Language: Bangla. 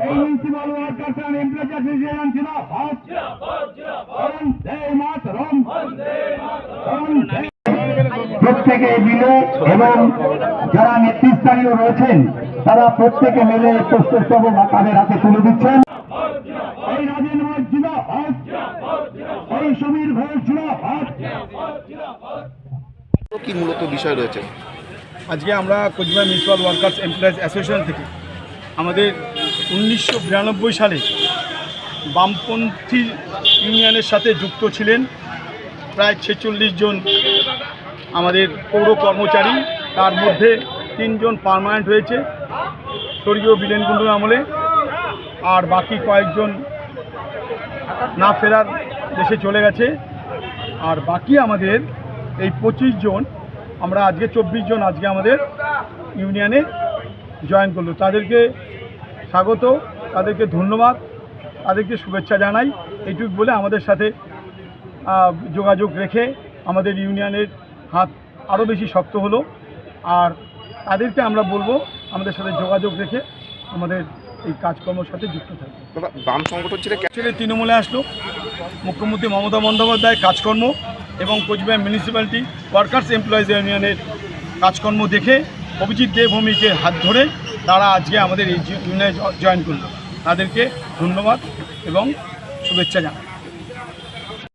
এই municipal workers and employees association জিন্দাবাদ, বন্দে মাতরম, প্রত্যেকে মিলে এবং যারা নেতৃস্থানীয় রয়েছেন তারা প্রত্যেকে মিলে পুষ্পস্তবক তাদের হাতে তুলে দিচ্ছেন। এই রাজেন ঘোষ জিন্দাবাদ, এই সমীর ঘোষ জিন্দাবাদ। কি মূলত বিষয় রয়েছে? আজকে আমরা Cooch Behar municipal workers employees association থেকে আমাদের 1992 সালে বামপন্থী ইউনিয়নের সাথে যুক্ত ছিলেন প্রায় 46 জন আমাদের পৌর কর্মচারী, তার মধ্যে 3 জন পার্মানেন্ট হয়েছে স্বর্গীয় বীরেন কুণ্ডুর আমলে, আর বাকি কয়েকজন না ফেরার দেশে চলে গেছে। আর বাকি আমাদের এই 25 জন, আমরা আজকে 24 জন আজকে আমাদের ইউনিয়নে জয়েন করলো। তাদেরকে স্বাগত, তাদেরকে ধন্যবাদ, তাদেরকে শুভেচ্ছা জানাই। এইটুকু বলে আমাদের সাথে যোগাযোগ রেখে আমাদের ইউনিয়নের হাত আরও বেশি শক্ত হলো। আর তাদেরকে আমরা বলবো আমাদের সাথে যোগাযোগ রেখে আমাদের এই কাজকর্মের সাথে যুক্ত থাকবে। বাম সংগঠন ছেড়ে তৃণমূলে আসলো মুখ্যমন্ত্রী মমতা বন্দ্যোপাধ্যায় কাজকর্ম এবং কোচবিহার মিউনিসিপ্যালিটি ওয়ার্কার্স এমপ্লয়িজ ইউনিয়নের কাজকর্ম দেখে অভিজিৎ দেবভূমিকে হাত ধরে তারা আজকে আমাদের এই ইউনিয়নে জয়েন করলো। তাদেরকে ধন্যবাদ এবং শুভেচ্ছা জানাই।